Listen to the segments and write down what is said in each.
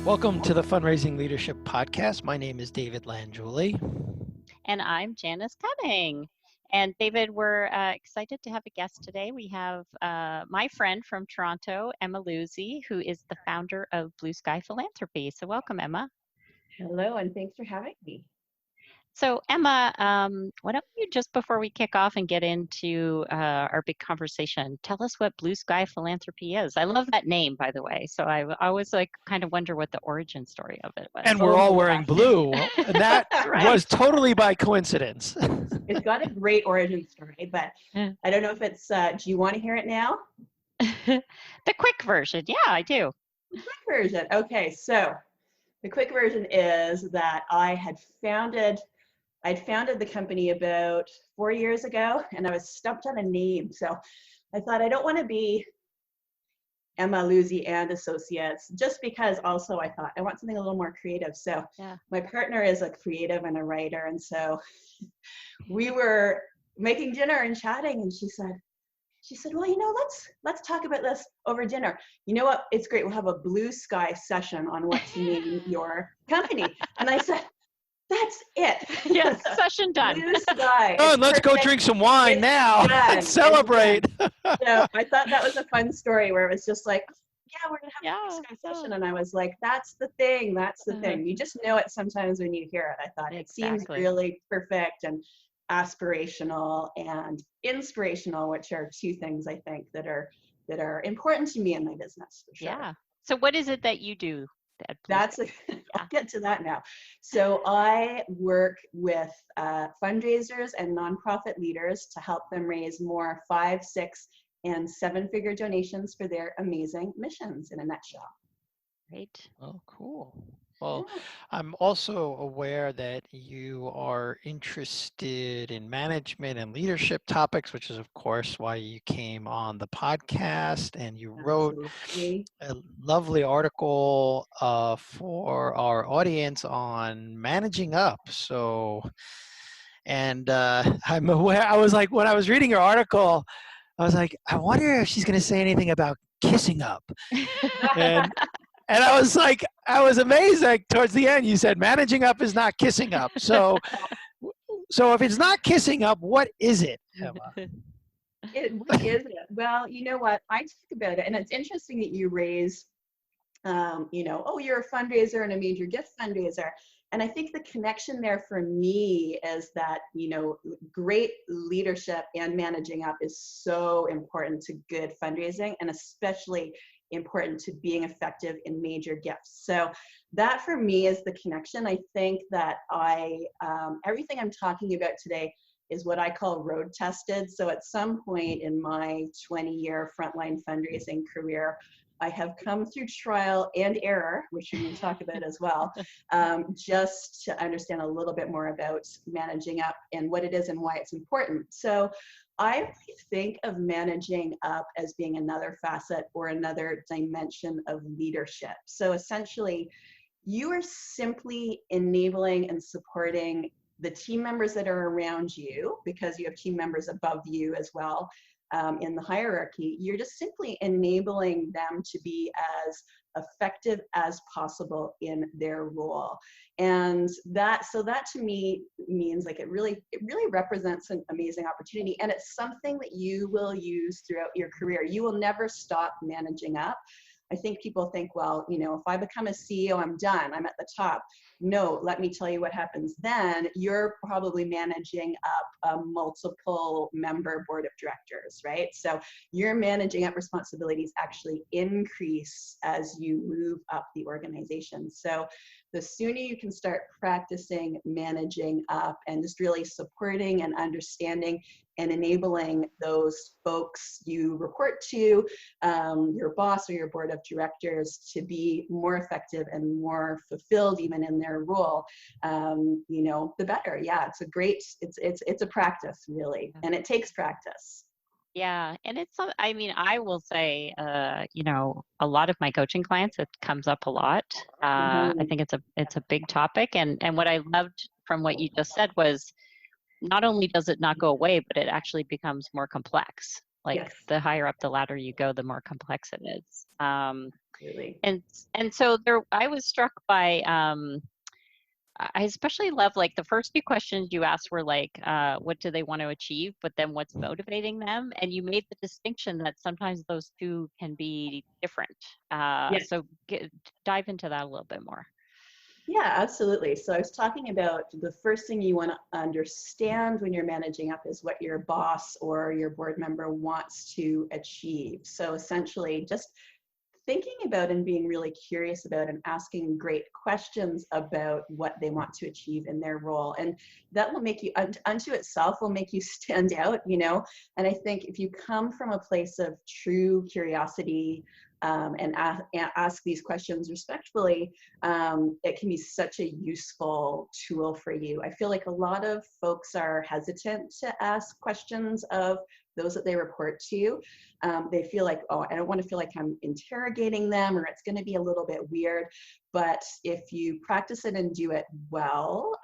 Welcome to the Fundraising Leadership Podcast. My name is David Langiuli. And I'm Janice Cumming. And David, we're excited to have a guest today. We have my friend from Toronto, Emma Lewzey, who is the founder of Blue Sky Philanthropy. So welcome, Emma. Hello, and thanks for having me. So Emma, why don't you, just before we kick off and get into our big conversation, tell us what Blue Sky Philanthropy is. I love that name, by the way. So I always kind of wonder what the origin story of it was. And we're all wearing blue. And that Right. was totally by coincidence. It's got a great origin story, but I don't know if it's, do you want to hear it now? The quick version. Yeah, I do. The quick version. Okay, so the quick version is that I'd founded the company about 4 years ago, and I was stumped on a name. So I thought, I don't want to be Emma Lewzey and Associates, just because also I thought I want something a little more creative. So my partner is a creative and a writer, and so we were making dinner and chatting, and she said, well, let's talk about this over dinner. You know what? It's great. We'll have a blue sky session on what to name your company. And I said, that's it. Yes, session done. Blue sky. Oh, and let's go drink some wine now and celebrate. So I thought that was a fun story where it was just like, yeah, we're going to have a blue sky session. And I was like, that's the thing. That's the thing. You just know it sometimes when you hear it. I thought it seems really perfect and aspirational and inspirational, which are two things I think that are important to me in my business. For sure. Yeah. So what is it that you do? I'll get to that now. So I work with fundraisers and nonprofit leaders to help them raise more 5, 6, and 7-figure donations for their amazing missions in a nutshell. Great. Oh, cool. Well, I'm also aware that you are interested in management and leadership topics, which is, of course, why you came on the podcast, and you wrote a lovely article for our audience on managing up. So, and I'm aware, I was like, when I was reading your article, I was like, I wonder if she's going to say anything about kissing up. And I was like, I was amazed. Like towards the end, you said managing up is not kissing up. So if it's not kissing up, what is it, Emma? What is it? Well, you know what? I talk about it, and it's interesting that you raise, oh, you're a fundraiser and a major gift fundraiser. And I think the connection there for me is that, great leadership and managing up is so important to good fundraising, and especially important to being effective in major gifts. So that for me is the connection. I think that everything I'm talking about today is what I call road tested. So at some point in my 20-year frontline fundraising career, I have come through trial and error, which we can talk about as well, just to understand a little bit more about managing up and what it is and why it's important. So I think of managing up as being another facet or another dimension of leadership. So essentially, you are simply enabling and supporting the team members that are around you, because you have team members above you as well. In the hierarchy, you're just simply enabling them to be as effective as possible in their role. And that to me means like it really represents an amazing opportunity, and it's something that you will use throughout your career. You will never stop managing up. I think people think, well, if I become a CEO, I'm done, I'm at the top. No, let me tell you what happens then. You're probably managing up a multiple member board of directors, right? So your managing up responsibilities actually increase as you move up the organization. So the sooner you can start practicing managing up and just really supporting and understanding and enabling those folks you report to, your boss or your board of directors, to be more effective and more fulfilled even in their role, the better. Yeah, it's a practice really, and it takes practice. Yeah, and I will say, a lot of my coaching clients, it comes up a lot. I think it's a big topic, and what I loved from what you just said was, not only does it not go away, but it actually becomes more complex. Like Yes. the higher up the ladder you go, the more complex it is. Absolutely. And so I was struck by, I especially love like the first few questions you asked were like, what do they want to achieve? But then what's motivating them? And you made the distinction that sometimes those two can be different. Yes. So dive into that a little bit more. Yeah, absolutely. So I was talking about the first thing you want to understand when you're managing up is what your boss or your board member wants to achieve. So essentially just thinking about and being really curious about and asking great questions about what they want to achieve in their role. And that will make you, unto itself, will make you stand out, you know. And I think if you come from a place of true curiosity, and ask these questions respectfully, it can be such a useful tool for you. I feel like a lot of folks are hesitant to ask questions of those that they report to. They feel like, oh, I don't want to feel like I'm interrogating them, or it's going to be a little bit weird. But if you practice it and do it well,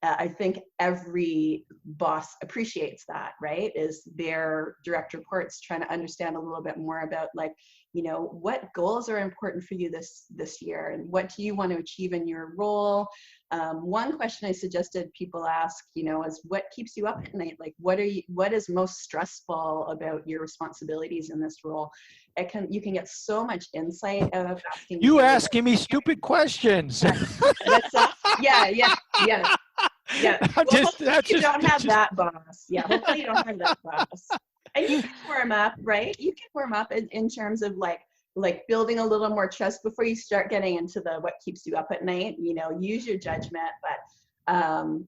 I think every boss appreciates that, right? Is their direct reports trying to understand a little bit more about, like, you know, what goals are important for you this year, and what do you want to achieve in your role? One question I suggested people ask, you know, is what keeps you up at night? Like, what is most stressful about your responsibilities in this role? You can get so much insight out of asking. You asking me stupid questions. Yeah. Well, hopefully you don't have that boss. Yeah, hopefully you don't have that boss. And you can warm up, right? You can warm up in terms of like building a little more trust before you start getting into the what keeps you up at night. You know, use your judgment, but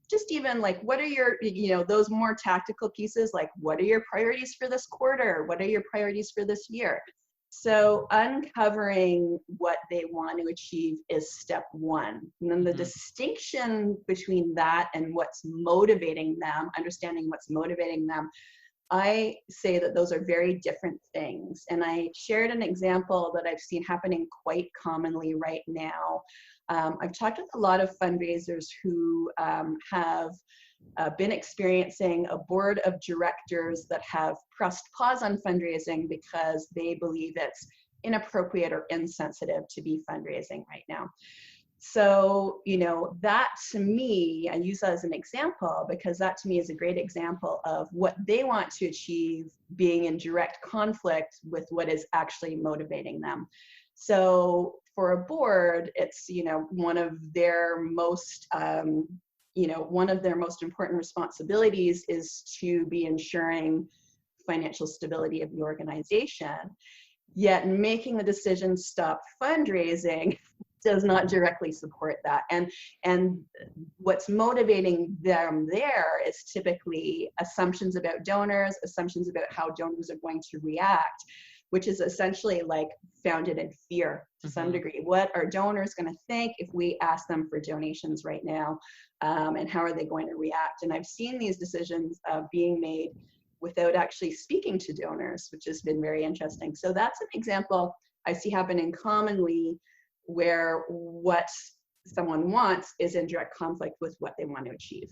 just even like, what are your, you know, those more tactical pieces, like what are your priorities for this quarter? What are your priorities for this year? So uncovering what they want to achieve is step one. And then the distinction between that and what's motivating them, understanding what's motivating them, I say that those are very different things. And I shared an example that I've seen happening quite commonly right now. I've talked with a lot of fundraisers who have been experiencing a board of directors that have pressed pause on fundraising because they believe it's inappropriate or insensitive to be fundraising right now. So, you know, that to me, I use that as an example because that to me is a great example of what they want to achieve being in direct conflict with what is actually motivating them. So for a board, it's, you know, one of their most important responsibilities is to be ensuring financial stability of the organization. Yet making the decision stop fundraising does not directly support that. And what's motivating them there is typically assumptions about donors, assumptions about how donors are going to react, which is essentially like founded in fear to some degree. What are donors going to think if we ask them for donations right now? And how are they going to react? And I've seen these decisions being made without actually speaking to donors, which has been very interesting. So that's an example I see happening commonly, where what someone wants is in direct conflict with what they want to achieve.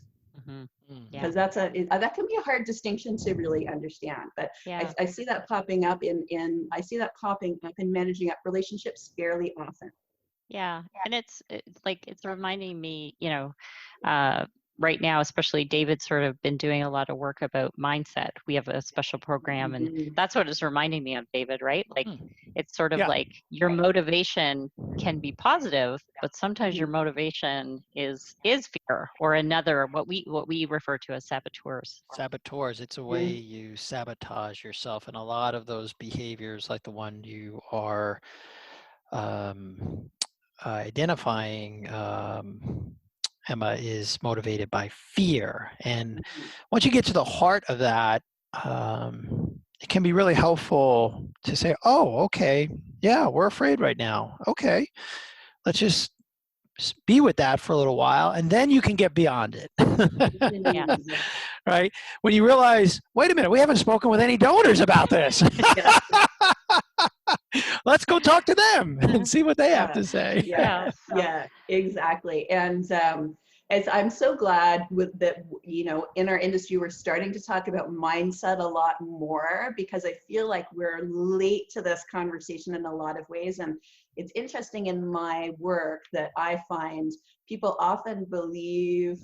Because that can be a hard distinction to really understand. But I see that popping up in managing up relationships fairly often. Yeah, and it's reminding me, you know, right now, especially David's sort of been doing a lot of work about mindset. We have a special program, and that's what it's reminding me of, David, right? Like it's sort of like your motivation can be positive, but sometimes your motivation is fear or another, what we refer to as saboteurs. Saboteurs, it's a way you sabotage yourself, and a lot of those behaviors, like the one you are identifying, Emma, is motivated by fear. And once you get to the heart of that, it can be really helpful to say, oh, okay, yeah, we're afraid right now. Okay, let's just be with that for a little while, and then you can get beyond it. Right? When you realize, wait a minute, we haven't spoken with any donors about this. Let's go talk to them and see what they have to say. Yeah, exactly. And I'm so glad with that, you know, in our industry, we're starting to talk about mindset a lot more, because I feel like we're late to this conversation in a lot of ways. And it's interesting in my work that I find people often believe,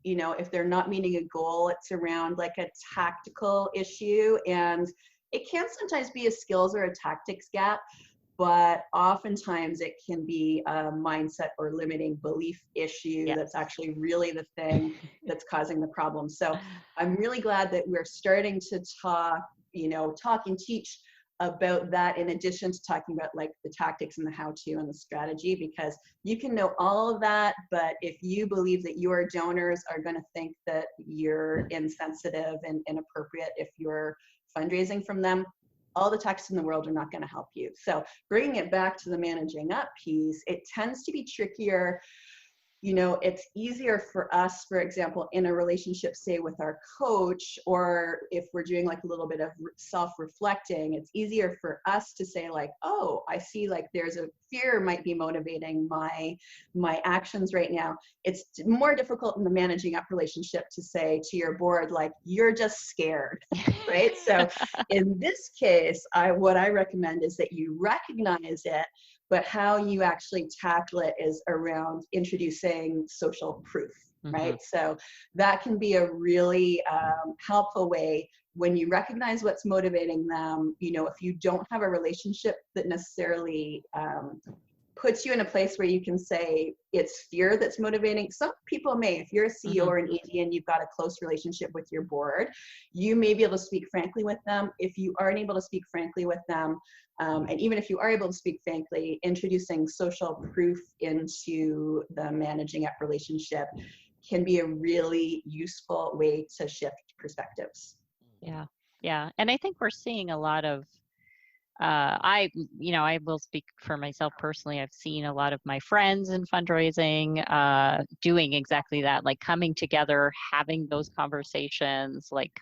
you know, if they're not meeting a goal, it's around like a tactical issue. And it can sometimes be a skills or a tactics gap, but oftentimes it can be a mindset or limiting belief issue Yes. that's actually really the thing that's causing the problem. So I'm really glad that we're starting to talk, you know, talk and teach about that, in addition to talking about like the tactics and the how-to and the strategy, because you can know all of that, but if you believe that your donors are going to think that you're insensitive and inappropriate if you're fundraising from them, all the tactics in the world are not going to help you. So bringing it back to the managing up piece, it tends to be trickier. You know, it's easier for us, for example, in a relationship, say with our coach, or if we're doing like a little bit of self-reflecting, it's easier for us to say like, oh, I see like there's a fear might be motivating my actions right now. It's more difficult in the managing up relationship to say to your board, like, you're just scared, right? So in this case, what I recommend is that you recognize it, but how you actually tackle it is around introducing social proof, right? So that can be a really helpful way when you recognize what's motivating them. You know, if you don't have a relationship that necessarily puts you in a place where you can say it's fear that's motivating. Some people may, if you're a CEO or an ED and you've got a close relationship with your board, you may be able to speak frankly with them. If you aren't able to speak frankly with them, and even if you are able to speak frankly, introducing social proof into the managing up relationship can be a really useful way to shift perspectives. Yeah. Yeah. And I think we're seeing a lot of, I will speak for myself personally. I've seen a lot of my friends in fundraising doing exactly that, like coming together, having those conversations, like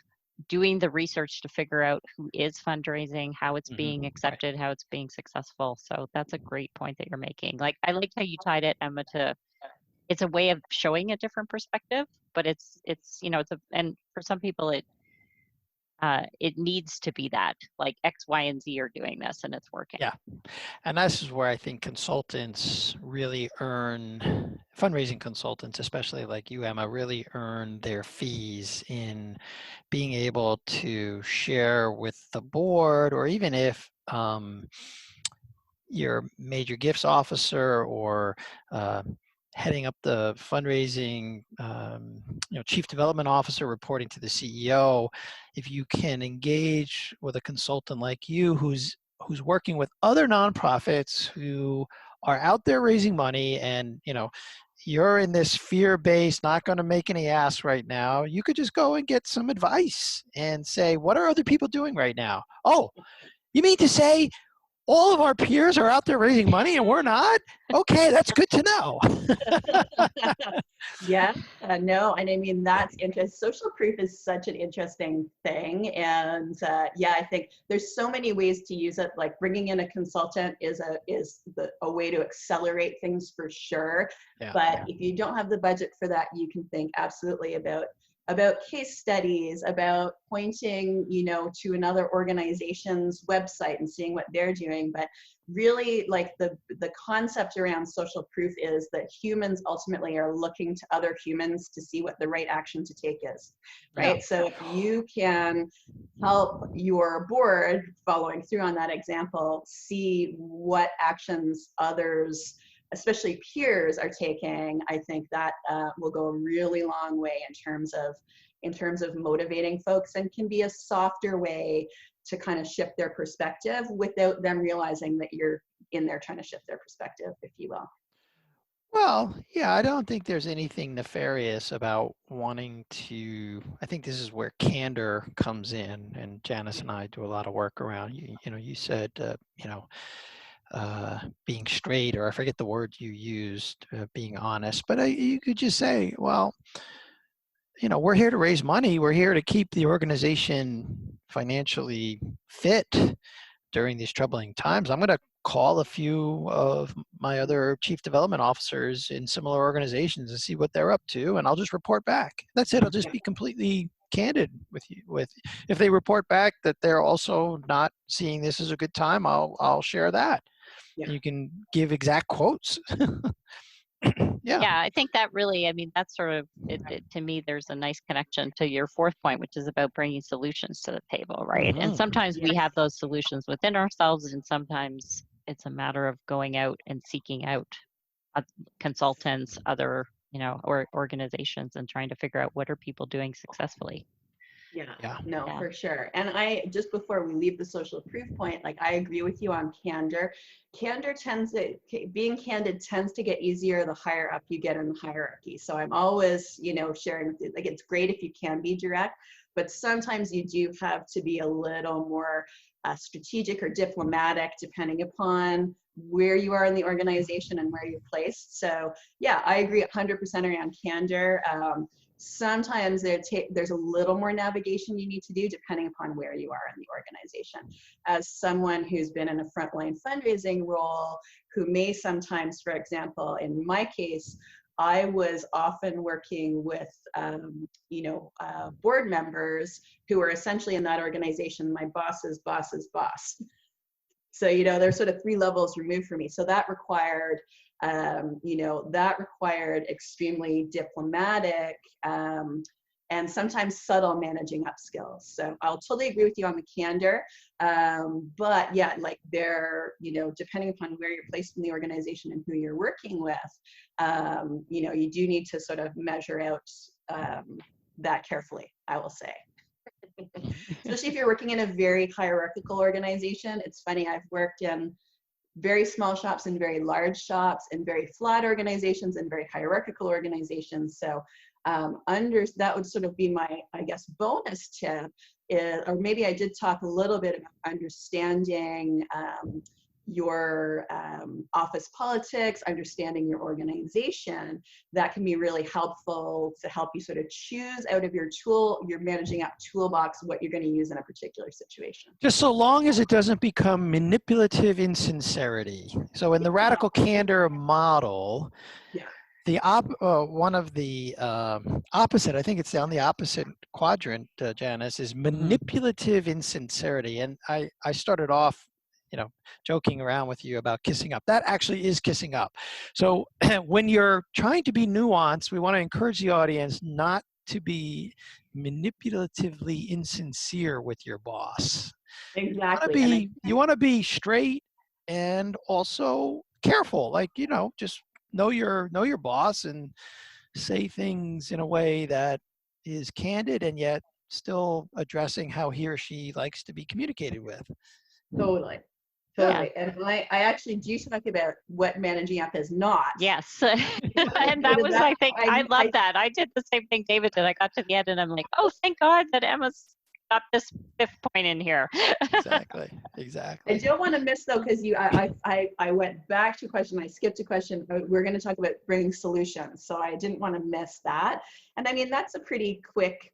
doing the research to figure out who is fundraising, how it's being accepted, how it's being successful. So that's a great point that you're making. Like, I liked how you tied it, Emma, to it's a way of showing a different perspective, but it's and for some people it needs to be that, like X, Y, and Z are doing this and it's working. Yeah. And this is where I think consultants really fundraising consultants, especially like you, Emma, really earn their fees in being able to share with the board, or even if your major gifts officer or heading up the fundraising, chief development officer reporting to the CEO, if you can engage with a consultant like you who's working with other nonprofits who are out there raising money, and you're in this fear-based, not going to make any ass right now, you could just go and get some advice and say, what are other people doing right now? Oh, you mean to say all of our peers are out there raising money and we're not? Okay, that's good to know. Yeah, no, and I mean, that's interesting. Social proof is such an interesting thing. And yeah, I think there's so many ways to use it. Like bringing in a consultant is a way to accelerate things for sure. Yeah, but if you don't have the budget for that, you can think absolutely about case studies, about pointing, to another organization's website and seeing what they're doing. But really, like the concept around social proof is that humans ultimately are looking to other humans to see what the right action to take is, right? Yeah. So if you can help your board, following through on that example, see what actions others, especially peers, are taking, I think that will go a really long way in terms of motivating folks, and can be a softer way to kind of shift their perspective without them realizing that you're in there trying to shift their perspective, if you will. Well, yeah, I don't think there's anything nefarious about wanting to. I think this is where candor comes in, and Janice and I do a lot of work around. You said, being straight, or I forget the word you used, being honest. But you could just say, well, we're here to raise money. We're here to keep the organization financially fit during these troubling times. I'm going to call a few of my other chief development officers in similar organizations and see what they're up to, and I'll just report back. That's it. I'll just be completely candid with you. If they report back that they're also not seeing this as a good time, I'll share that. Yeah. You can give exact quotes. Yeah, I think that really, I mean, that's sort of, to me, there's a nice connection to your fourth point, which is about bringing solutions to the table, right? And sometimes we have those solutions within ourselves, and sometimes it's a matter of going out and seeking out consultants, other, or organizations, and trying to figure out what are people doing successfily. Yeah, no, for sure. And I, just before we leave the social proof point, like I agree with you on candor. Being candid tends to get easier the higher up you get in the hierarchy. So I'm always, sharing with you, like, it's great if you can be direct, but sometimes you do have to be a little more strategic or diplomatic, depending upon where you are in the organization and where you're placed. So yeah, I agree 100% around candor. Sometimes there's a little more navigation you need to do depending upon where you are in the organization. As someone who's been in a frontline fundraising role, who may sometimes, for example, in my case, I was often working with, board members who were essentially in that organization, my boss's boss's boss. So, they're sort of 3 levels removed from me. So that required, extremely diplomatic and sometimes subtle managing up skills. So I'll totally agree with you on the candor. But yeah, like depending upon where you're placed in the organization and who you're working with, you do need to sort of measure out that carefully, I will say. Especially if you're working in a very hierarchical organization. It's funny, I've worked in very small shops and very large shops and very flat organizations and very hierarchical organizations. So that would sort of be my, I guess, bonus tip, or maybe I did talk a little bit about understanding your office politics, understanding your organization. That can be really helpful to help you sort of choose out of your managing up toolbox what you're going to use in a particular situation. Just so long as it doesn't become manipulative insincerity. So in the radical candor model, one of the opposite, I think it's on the opposite quadrant, Janice, is manipulative insincerity. And I started off joking around with you about kissing up. That actually is kissing up. So when you're trying to be nuanced, we want to encourage the audience not to be manipulatively insincere with your boss. Exactly. You want to be straight and also careful. Like, just know your boss and say things in a way that is candid and yet still addressing how he or she likes to be communicated with. Totally. Yeah. And I actually do talk about what managing up is not. Yes. And that was, I think, I love that. I did the same thing David did. I got to the end and I'm like, oh, thank God that Emma's got this 5th point in here. Exactly. I don't want to miss though, because I went back to a question. I skipped a question. We're going to talk about bringing solutions. So I didn't want to miss that. And I mean, that's a pretty quick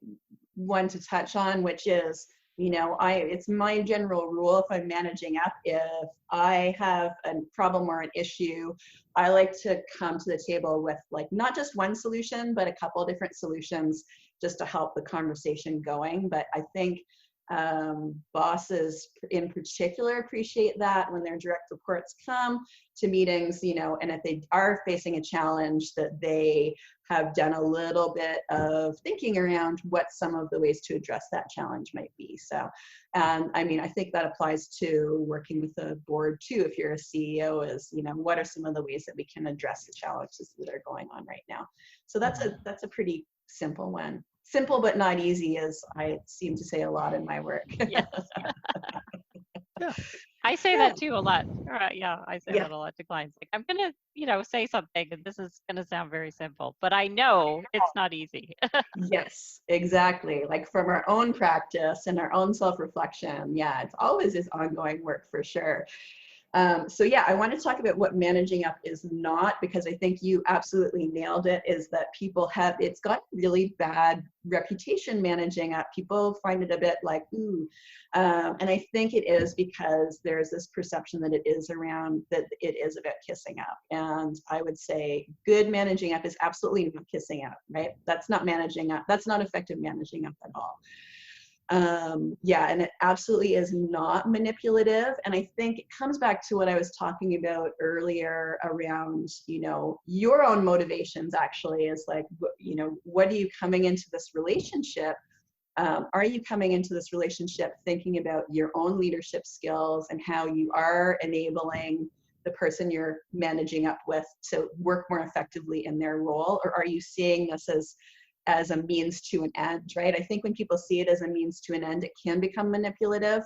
one to touch on, which is, it's my general rule if I'm managing up, if I have a problem or an issue, I like to come to the table with like not just one solution, but a couple of different solutions just to help the conversation going. But I think bosses in particular appreciate that when their direct reports come to meetings, and if they are facing a challenge, that they have done a little bit of thinking around what some of the ways to address that challenge might be. So, I mean, I think that applies to working with a board too. If you're a CEO, is, what are some of the ways that we can address the challenges that are going on right now? So that's a pretty simple one. Simple but not easy, as I seem to say a lot in my work. Yes. Yeah. I say that too a lot. Yeah, I say that a lot to clients. Like, I'm going to, say something and this is going to sound very simple, but I know it's not easy. Yes, exactly. Like from our own practice and our own self-reflection. Yeah, it's always this ongoing work for sure. So yeah, I want to talk about what managing up is not, because I think you absolutely nailed it, is that people have, it's got really bad reputation managing up. People find it a bit like, ooh. And I think it is because there's this perception that it is around, that it is about kissing up. And I would say good managing up is absolutely not kissing up, right? That's not managing up. That's not effective managing up at all. Yeah, and it absolutely is not manipulative. And I think it comes back to what I was talking about earlier around, you know, your own motivations actually is like, you know, what are you coming into this relationship? Are you coming into this relationship thinking about your own leadership skills and how you are enabling the person you're managing up with to work more effectively in their role? Or are you seeing this as a means to an end, right? I think when people see it as a means to an end, it can become manipulative.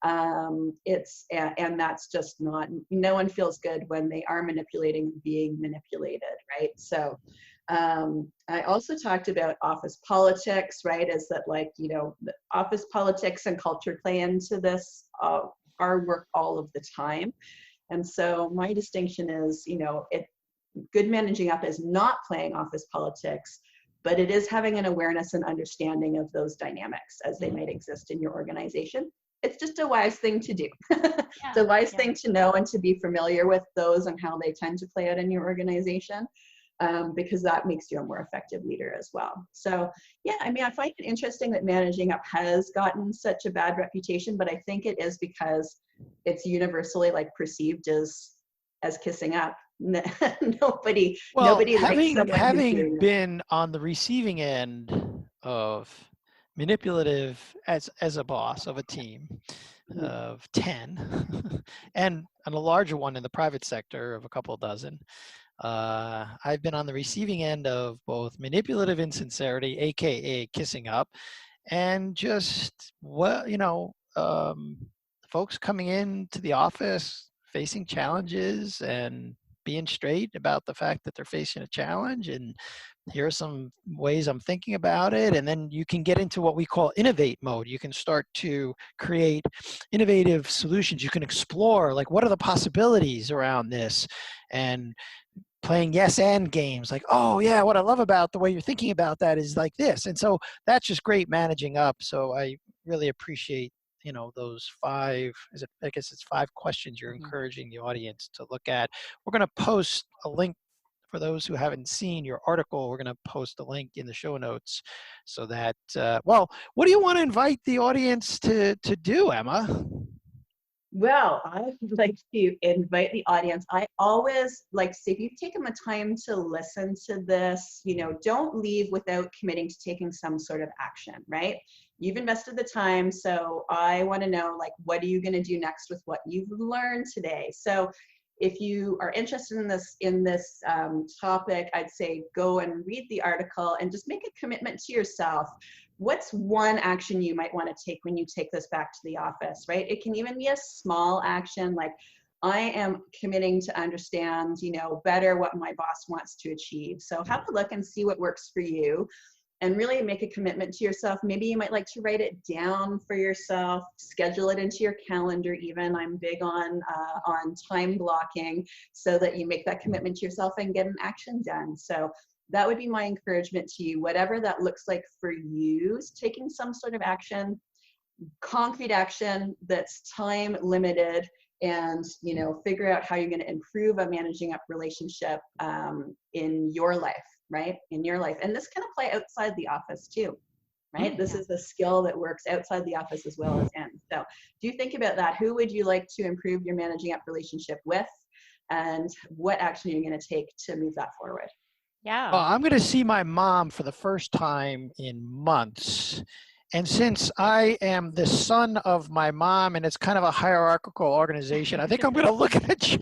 And that's just not, no one feels good when they are manipulating, being manipulated, right? So I also talked about office politics, right? Is that like, you know, the office politics and culture play into this, our work all of the time. And so my distinction is, you know, good managing up is not playing office politics, but it is having an awareness and understanding of those dynamics as they might exist in your organization. It's just a wise thing to do. It's a wise thing to know and to be familiar with those and how they tend to play out in your organization, because that makes you a more effective leader as well. So yeah, I mean, I find it interesting that managing up has gotten such a bad reputation, but I think it is because it's universally like perceived as kissing up. Nobody likes someone having been on the receiving end of manipulative as a boss of a team of 10 and a larger one in the private sector of a couple dozen. I've been on the receiving end of both manipulative insincerity, aka kissing up, and just folks coming into the office facing challenges and being straight about the fact that they're facing a challenge, and here are some ways I'm thinking about it. And then you can get into what we call innovate mode. You can start to create innovative solutions. You can explore, like, what are the possibilities around this, and playing yes and games, like, oh yeah, what I love about the way you're thinking about that is like this. And so that's just great managing up. So I really appreciate, you know, those I guess it's 5 questions you're encouraging the audience to look at. We're going to post a link for those who haven't seen your article. We're going to post a link in the show notes so that, well, what do you want to invite the audience to do, Emma? Well, I would like to invite the audience. I always like to say, if you've taken the time to listen to this, you know, don't leave without committing to taking some sort of action, right? You've invested the time, so I want to know, like, what are you going to do next with what you've learned today? So if you are interested in this topic, I'd say go and read the article and just make a commitment to yourself. What's one action you might want to take when you take this back to the office, right? It can even be a small action, like, I am committing to understand, you know, better what my boss wants to achieve. So have a look and see what works for you, and really make a commitment to yourself. Maybe you might like to write it down for yourself, schedule it into your calendar even. I'm big on time blocking so that you make that commitment to yourself and get an action done. So that would be my encouragement to you. Whatever that looks like for you, taking some sort of action, concrete action that's time limited, and, you know, figure out how you're going to improve a managing up relationship in your life, right? In your life. And this can apply outside the office too, right? This is a skill that works outside the office as well as in. So do you think about that? Who would you like to improve your managing up relationship with? And what action are you going to take to move that forward? Yeah. I'm going to see my mom for the first time in months. And since I am the son of my mom, and it's kind of a hierarchical organization, I think I'm going to look at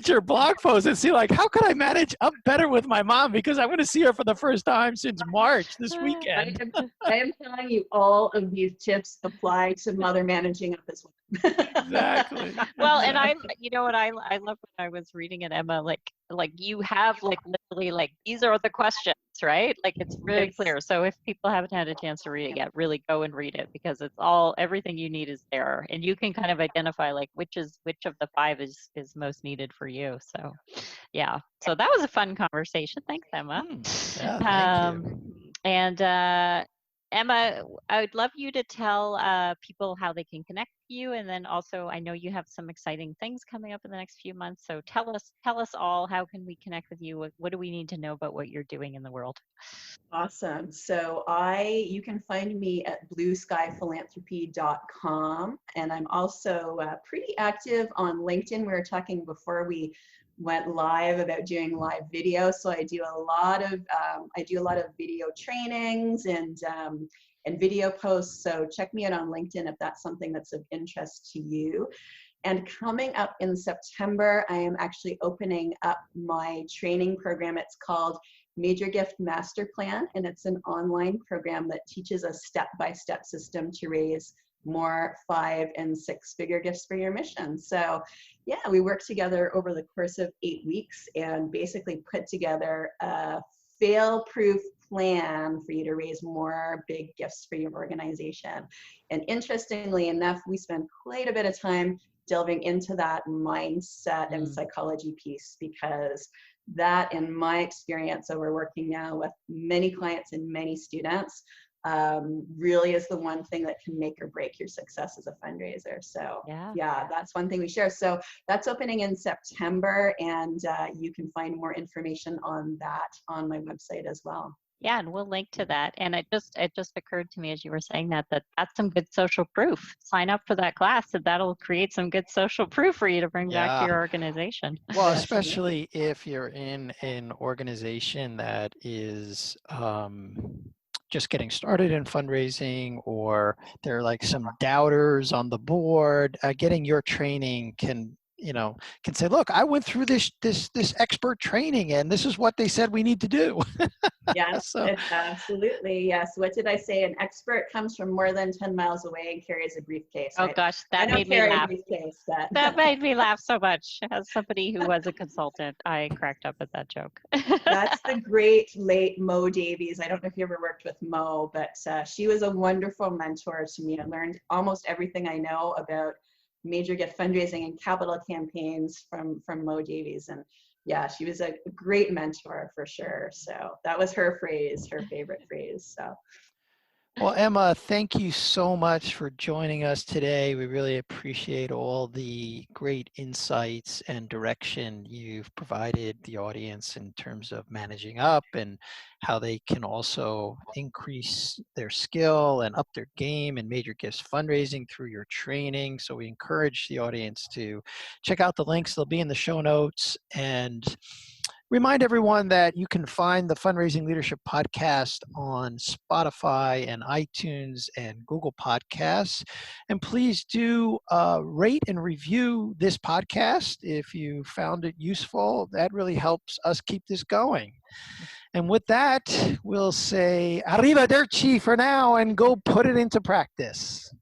your blog post and see, like, how could I manage up better with my mom? Because I'm going to see her for the first time since March this weekend. I am telling you, all of these tips apply to mother managing up as well. Exactly. Well, and Exactly. you know what I love when I was reading it, Emma, like you have like literally like these are the questions, right? Like it's really It's clear. So if people haven't had a chance to read it yet, really go and read it because it's all everything you need is there, and you can kind of identify like which of the five is most needed for you. So yeah, so that was a fun conversation. Thanks, Emma. Yeah, thank Um, you. and Emma, I would love you to tell people how they can connect with you, and then also I know you have some exciting things coming up in the next few months. So tell us all how can we connect with you? What do we need to know about what you're doing in the world? awesome. So you can find me at blueskyphilanthropy.com, and I'm also pretty active on LinkedIn. We were talking before we went live about doing live video, so I do a lot of video trainings and video posts. So check me out on LinkedIn if that's something that's of interest to you. And coming up in September, I am actually opening up my training program. It's called Major Gift Master Plan, and it's an online program that teaches a step-by-step system to raise more 5- and 6-figure gifts for your mission. So yeah, we work together over the course of 8 weeks and basically put together a fail-proof plan for you to raise more big gifts for your organization. And interestingly enough, we spend quite a bit of time delving into that mindset and psychology piece, because that, in my experience over working now with many clients and many students, really is the one thing that can make or break your success as a fundraiser. So yeah, that's one thing we share. So that's opening in September, and you can find more information on that on my website as well. Yeah, and we'll link to that. And it just occurred to me as you were saying that that's some good social proof. Sign up for that class, and that'll create some good social proof for you to bring back to Yeah. your organization. Well, Definitely. especially if you're in an organization that is just getting started in fundraising, or there are like some doubters on the board, getting your training can say, look, I went through this expert training, and this is what they said we need to do. Yes, So it's absolutely. Yes. What did I say? An expert comes from more than 10 miles away and carries a briefcase, Oh right? gosh, I that don't made me carry a laugh. briefcase, but That made me laugh so much. As somebody who was a consultant, I cracked up at that joke. that's the great late Mo Davies. I don't know if you ever worked with Mo, but she was a wonderful mentor to me. I learned almost everything I know about major gift fundraising and capital campaigns from Mo Davies. And yeah, she was a great mentor for sure. So that was her phrase, her favorite phrase. So well, Emma, thank you so much for joining us today. We really appreciate all the great insights and direction you've provided the audience in terms of managing up and how they can also increase their skill and up their game in major gifts fundraising through your training. So we encourage the audience to check out the links. They'll be in the show notes. And remind everyone that you can find the Fundraising Leadership Podcast on Spotify and iTunes and Google Podcasts. And please do rate and review this podcast if you found it useful. That really helps us keep this going. And with that, we'll say arrivederci for now and go put it into practice.